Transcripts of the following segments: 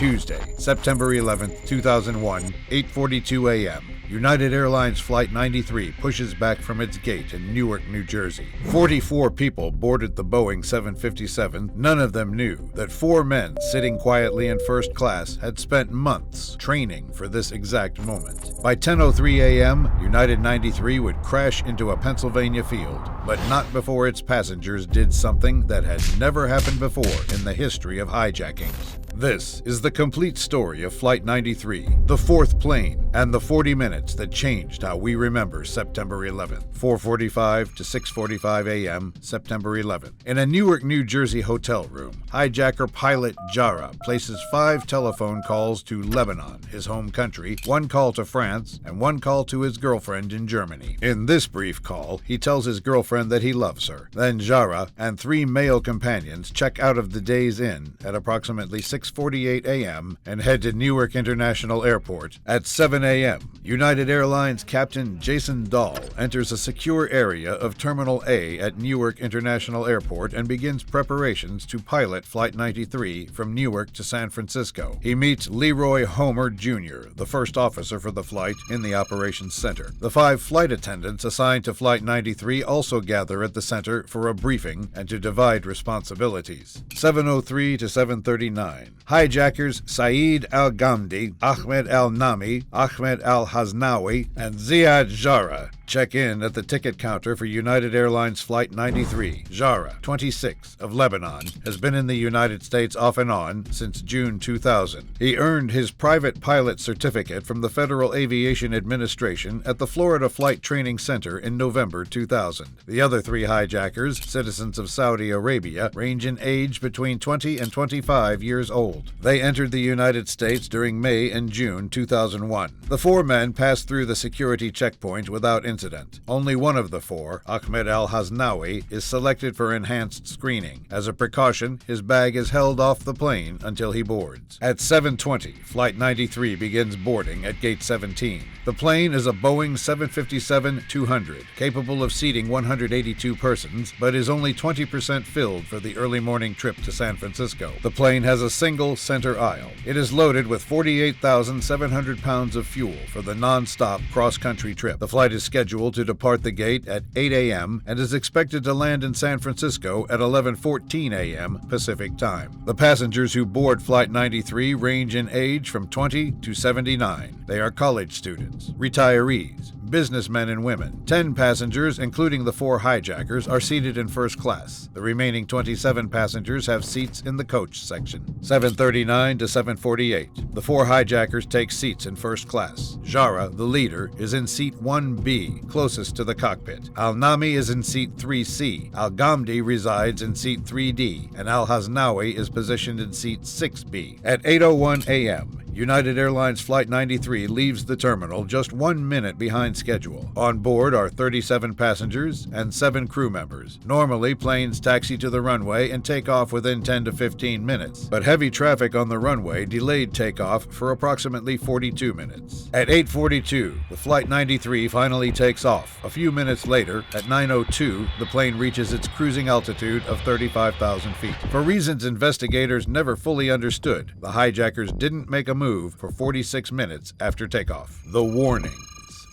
Tuesday, September 11, 2001, 8:42 a.m. United Airlines Flight 93 pushes back from its gate in Newark, New Jersey. 44 people boarded the Boeing 757. None of them knew that 4 men sitting quietly in first class had spent months training for this exact moment. By 10:03 a.m., United 93 would crash into a Pennsylvania field, but not before its passengers did something that had never happened before in the history of hijackings. This is the complete story of Flight 93, the fourth plane, and the 40 minutes that changed how we remember September 11th, 4:45 to 6:45 a.m., September 11th. In a Newark, New Jersey hotel room, hijacker pilot Jara places 5 telephone calls to Lebanon, his home country, 1 call to France, and 1 call to his girlfriend in Germany. In this brief call, he tells his girlfriend that he loves her. Then Jara and 3 male companions check out of the Days Inn at approximately 6:48 a.m. and head to Newark International Airport. At 7 a.m., United Airlines Captain Jason Dahl enters a secure area of Terminal A at Newark International Airport and begins preparations to pilot Flight 93 from Newark to San Francisco. He meets Leroy Homer Jr., the first officer for the flight, in the operations center. The 5 flight attendants assigned to Flight 93 also gather at the center for a briefing and to divide responsibilities. 7:03 to 7:39. Hijackers Saeed Al-Ghamdi, Ahmed Al-Nami, Ahmed Al-Haznawi, and Ziad Jara check in at the ticket counter for United Airlines Flight 93. Jara, 26, of Lebanon, has been in the United States off and on since June 2000. He earned his private pilot certificate from the Federal Aviation Administration at the Florida Flight Training Center in November 2000. The other 3 hijackers, citizens of Saudi Arabia, range in age between 20 and 25 years old. They entered the United States during May and June 2001. The 4 men passed through the security checkpoint without incident. Only one of the 4, Ahmed Al-Haznawi, is selected for enhanced screening. As a precaution, his bag is held off the plane until he boards. At 7:20, Flight 93 begins boarding at Gate 17. The plane is a Boeing 757-200, capable of seating 182 persons, but is only 20% filled for the early morning trip to San Francisco. The plane has a single center aisle. It is loaded with 48,700 pounds of fuel for the non-stop cross-country trip. The flight is scheduled to depart the gate at 8 a.m. and is expected to land in San Francisco at 11:14 a.m. Pacific Time. The passengers who board Flight 93 range in age from 20 to 79. They are college students, retirees, businessmen and women. 10 passengers, including the 4 hijackers, are seated in first class. The remaining 27 passengers have seats in the coach section. 7:39 to 7:48. The 4 hijackers take seats in first class. Jara, the leader, is in seat 1B, closest to the cockpit. Al-Nami is in seat 3C. Al-Ghamdi resides in seat 3D, and Al-Haznawi is positioned in seat 6B. At 8:01 a.m., United Airlines Flight 93 leaves the terminal just 1 minute behind schedule. On board are 37 passengers and 7 crew members. Normally, planes taxi to the runway and take off within 10 to 15 minutes, but heavy traffic on the runway delayed takeoff for approximately 42 minutes. At 8:42, the Flight 93 finally takes off. A few minutes later, at 9:02, the plane reaches its cruising altitude of 35,000 feet. For reasons investigators never fully understood, the hijackers didn't make a move for 46 minutes after takeoff. The warnings.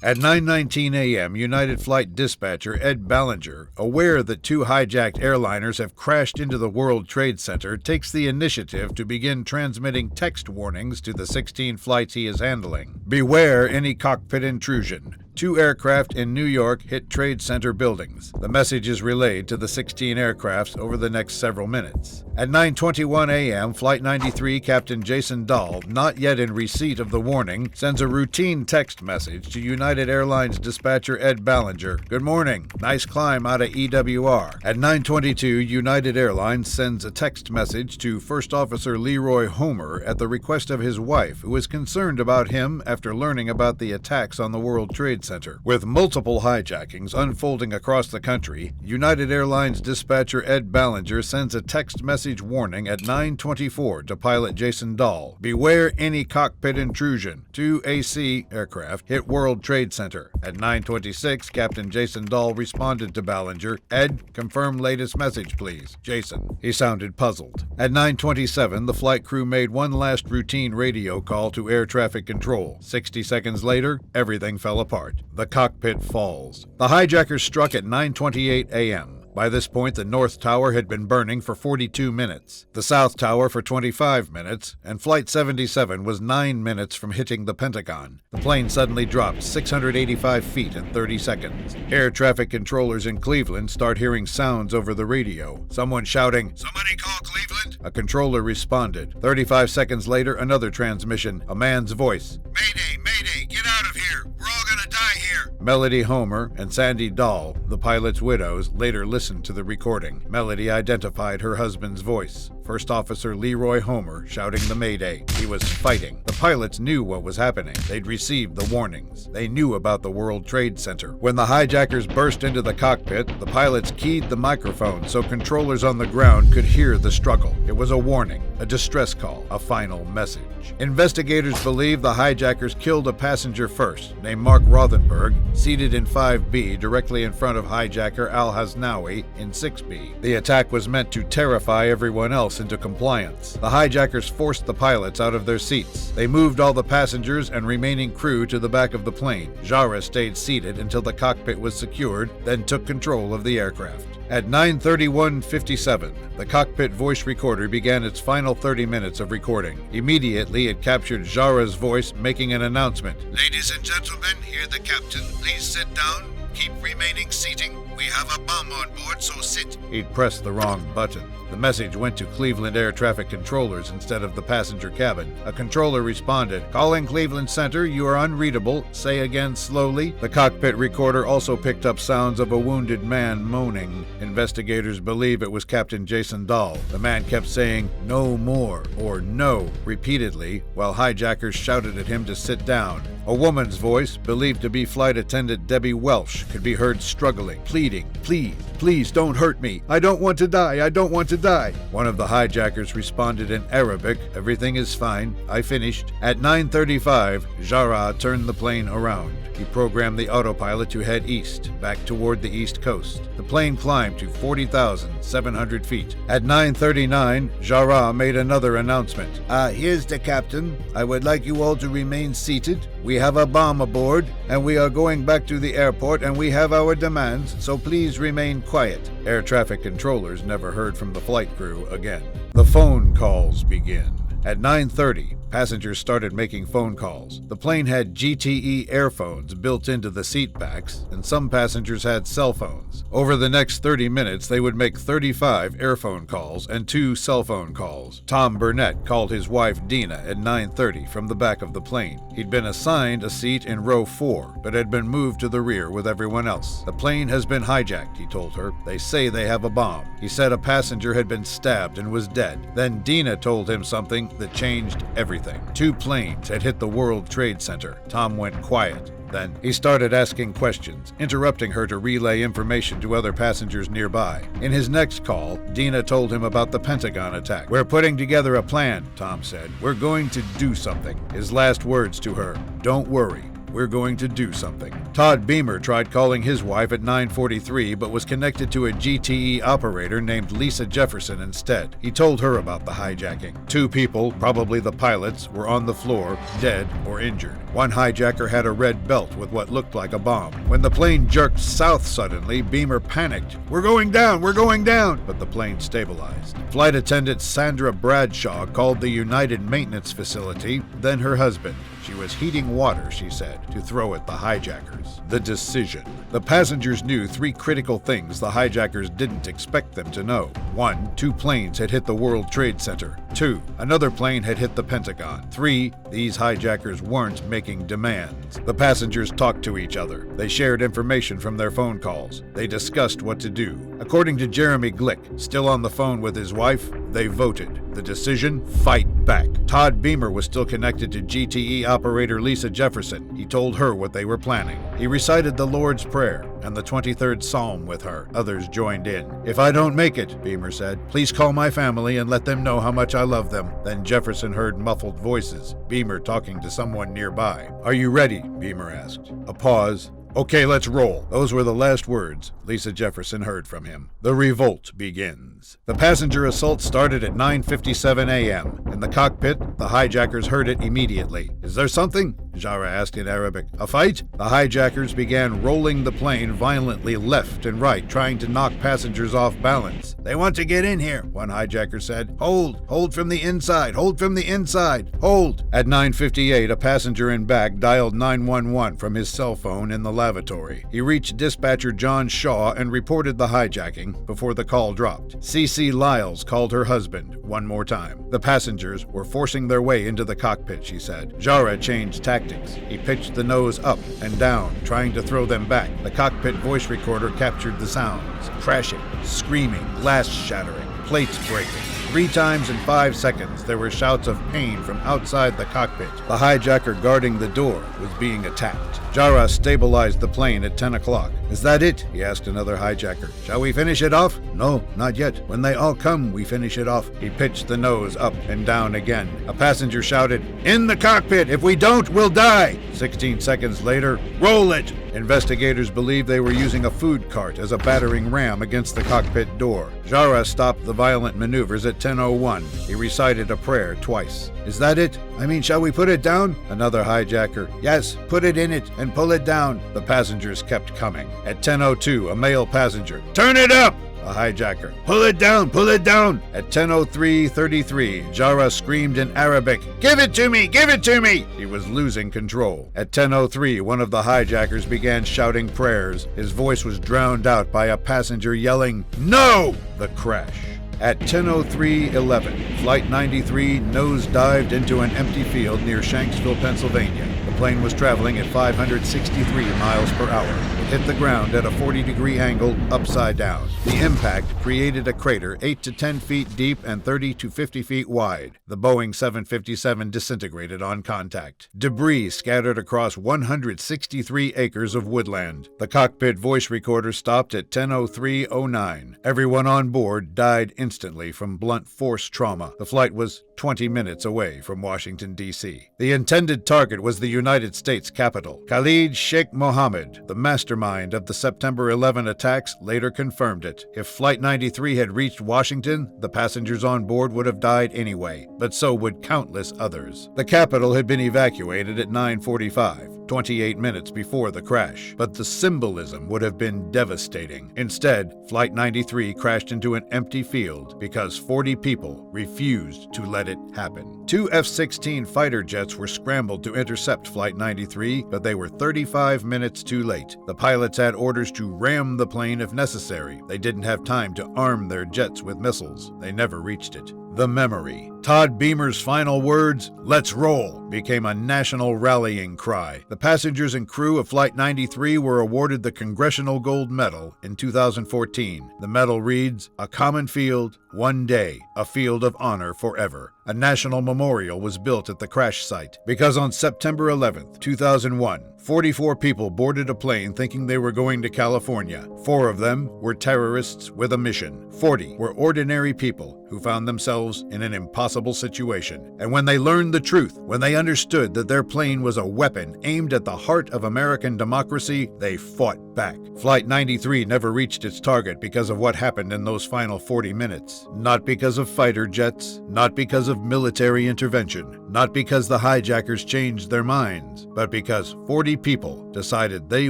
At 9:19 a.m., United Flight dispatcher Ed Ballinger, aware that 2 hijacked airliners have crashed into the World Trade Center, takes the initiative to begin transmitting text warnings to the 16 flights he is handling. Beware any cockpit intrusion. 2 aircraft in New York hit Trade Center buildings. The message is relayed to the 16 aircrafts over the next several minutes. At 9:21 a.m., Flight 93 Captain Jason Dahl, not yet in receipt of the warning, sends a routine text message to United Airlines dispatcher Ed Ballinger. Good morning. Nice climb out of EWR. At 9:22, United Airlines sends a text message to First Officer Leroy Homer at the request of his wife, who is concerned about him after learning about the attacks on the World Trade Center. With multiple hijackings unfolding across the country, United Airlines dispatcher Ed Ballinger sends a text message message warning at 9:24 to pilot Jason Dahl. Beware any cockpit intrusion. 2 AC aircraft hit World Trade Center. At 9:26, Captain Jason Dahl responded to Ballinger. Ed, confirm latest message, please. Jason. He sounded puzzled. At 9:27, the flight crew made one last routine radio call to air traffic control. 60 seconds later, everything fell apart. The cockpit falls. The hijackers struck at 9:28 a.m. By this point, the North Tower had been burning for 42 minutes, the South Tower for 25 minutes, and Flight 77 was 9 minutes from hitting the Pentagon. The plane suddenly dropped 685 feet in 30 seconds. Air traffic controllers in Cleveland start hearing sounds over the radio. Someone shouting, "Somebody call Cleveland!" A controller responded. 35 seconds later, another transmission, a man's voice. "Mayday, mayday, get out of here! We're all gonna die here!" Melody Homer and Sandy Dahl, the pilot's widows, later listened to the recording. Melody identified her husband's voice. First Officer Leroy Homer shouting the mayday. He was fighting. The pilots knew what was happening. They'd received the warnings. They knew about the World Trade Center. When the hijackers burst into the cockpit, the pilots keyed the microphone so controllers on the ground could hear the struggle. It was a warning, a distress call, a final message. Investigators believe the hijackers killed a passenger first, named Mark Rothenberg, seated in 5B directly in front of hijacker Al Hasnawi in 6B. The attack was meant to terrify everyone else into compliance. The hijackers forced the pilots out of their seats. They moved all the passengers and remaining crew to the back of the plane. Jara stayed seated until the cockpit was secured, then took control of the aircraft. At 9:31:57, the cockpit voice recorder began its final 30 minutes of recording. Immediately, it captured Jara's voice making an announcement. "Ladies and gentlemen, hear the captain. Please sit down. Keep remaining seating. We have a bomb on board, so sit." He'd pressed the wrong button. The message went to Cleveland air traffic controllers instead of the passenger cabin. A controller responded, "Calling Cleveland Center, you are unreadable. Say again slowly." The cockpit recorder also picked up sounds of a wounded man moaning. Investigators believe it was Captain Jason Dahl. The man kept saying, "No more," or "no," repeatedly, while hijackers shouted at him to sit down. A woman's voice, believed to be flight attendant Debbie Welsh, could be heard struggling, pleading, "Please, please don't hurt me. I don't want to die. I don't want to die." One of the hijackers responded in Arabic, "Everything is fine. I finished." At 9:35, Jara turned the plane around. He programmed the autopilot to head east, back toward the east coast. The plane climbed to 40,700 feet. At 9:39, Jara made another announcement. Here's the captain. I would like you all to remain seated. We have a bomb aboard, and we are going back to the airport, and we have our demands, so please remain quiet." Air traffic controllers never heard from the flight crew again. The phone calls begin. At 9:30, passengers started making phone calls. The plane had GTE airphones built into the seat backs, and some passengers had cell phones. Over the next 30 minutes, they would make 35 airphone calls and 2 cell phone calls. Tom Burnett called his wife Dina at 9:30 from the back of the plane. He'd been assigned a seat in row 4, but had been moved to the rear with everyone else. "The plane has been hijacked," he told her. "They say they have a bomb." He said a passenger had been stabbed and was dead. Then Dina told him something that changed everything. 2 planes had hit the World Trade Center. Tom went quiet. Then he started asking questions, interrupting her to relay information to other passengers nearby. In his next call, Dina told him about the Pentagon attack. "We're putting together a plan," Tom said. "We're going to do something." His last words to her, "Don't worry. We're going to do something." Todd Beamer tried calling his wife at 9:43, but was connected to a GTE operator named Lisa Jefferson instead. He told her about the hijacking. 2 people, probably the pilots, were on the floor, dead or injured. One hijacker had a red belt with what looked like a bomb. When the plane jerked south suddenly, Beamer panicked. "We're going down! We're going down!" But the plane stabilized. Flight attendant Sandra Bradshaw called the United Maintenance Facility, then her husband. She was heating water, she said, to throw at the hijackers. The decision. The passengers knew 3 critical things the hijackers didn't expect them to know. 1, 2 planes had hit the World Trade Center. 2, another plane had hit the Pentagon. 3, these hijackers weren't making demands. The passengers talked to each other. They shared information from their phone calls. They discussed what to do. According to Jeremy Glick, still on the phone with his wife, They voted. The decision? Fight back. Todd Beamer was still connected to GTE operator Lisa Jefferson. He told her what they were planning. He recited the Lord's Prayer and the 23rd Psalm with her. Others joined in. "If I don't make it," Beamer said, "please call my family and let them know how much I love them." Then Jefferson heard muffled voices, Beamer talking to someone nearby. "Are you ready?" Beamer asked. A pause. "Okay, let's roll." Those were the last words Lisa Jefferson heard from him. The revolt begins. The passenger assault started at 9:57 a.m. In the cockpit, the hijackers heard it immediately. "Is there something?" Jara asked in Arabic. "A fight?" The hijackers began rolling the plane violently left and right, trying to knock passengers off balance. "They want to get in here," one hijacker said. Hold from the inside, hold from the inside, hold." At 9:58, a passenger in back dialed 911 from his cell phone in the lavatory. He reached dispatcher John Shaw and reported the hijacking before the call dropped. C.C. Lyles called her husband one more time. The passengers were forcing their way into the cockpit, she said. Jara changed tactics. He pitched the nose up and down, trying to throw them back. The cockpit voice recorder captured the sounds: crashing, screaming, glass shattering, plates breaking. 3 times in 5 seconds, there were shouts of pain from outside the cockpit. The hijacker guarding the door was being attacked. Jara stabilized the plane at 10 o'clock. "Is that it?" he asked another hijacker. "Shall we finish it off?" "No, not yet. When they all come, we finish it off." He pitched the nose up and down again. A passenger shouted, "In the cockpit! If we don't, we'll die!" 16 seconds later, "Roll it!" Investigators believe they were using a food cart as a battering ram against the cockpit door. Jara stopped the violent maneuvers at 10:01. He recited a prayer twice. "Is that it? I mean, shall we put it down?" Another hijacker. "Yes, put it in it and pull it down." The passengers kept coming. At 10:02, a male passenger. "Turn it up!" A hijacker. "Pull it down, pull it down!" At 10:03:33, Jara screamed in Arabic, "Give it to me, give it to me!" He was losing control. At 10:03, one of the hijackers began shouting prayers. His voice was drowned out by a passenger yelling, "No!" The crash. At 10:03:11, Flight 93 nosedived into an empty field near Shanksville, Pennsylvania. The plane was traveling at 563 miles per hour. It hit the ground at a 40-degree angle upside down. The impact created a crater 8 to 10 feet deep and 30 to 50 feet wide. The Boeing 757 disintegrated on contact. Debris scattered across 163 acres of woodland. The cockpit voice recorder stopped at 10:03:09. Everyone on board died instantly from blunt force trauma. The flight was 20 minutes away from Washington, D.C. The intended target was the United States Capitol. Khalid Sheikh Mohammed, the mastermind of the September 11 attacks, later confirmed it. If Flight 93 had reached Washington, the passengers on board would have died anyway, but so would countless others. The Capitol had been evacuated at 9:45. 28 minutes before the crash, but the symbolism would have been devastating. Instead, Flight 93 crashed into an empty field because 40 people refused to let it happen. 2 F-16 fighter jets were scrambled to intercept Flight 93, but they were 35 minutes too late. The pilots had orders to ram the plane if necessary. They didn't have time to arm their jets with missiles. They never reached it. The memory. Todd Beamer's final words, "Let's roll," became a national rallying cry. The passengers and crew of Flight 93 were awarded the Congressional Gold Medal in 2014. The medal reads, "A common field, one day, a field of honor forever." A national memorial was built at the crash site because on September 11th, 2001, 44 people boarded a plane thinking they were going to California. 4 of them were terrorists with a mission. 40 were ordinary people who found themselves in an impossible situation. And when they learned the truth, when they understood that their plane was a weapon aimed at the heart of American democracy, they fought back. Flight 93 never reached its target because of what happened in those final 40 minutes. Not because of fighter jets, not because of military intervention, not because the hijackers changed their minds, but because 40 people decided they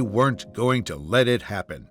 weren't going to let it happen.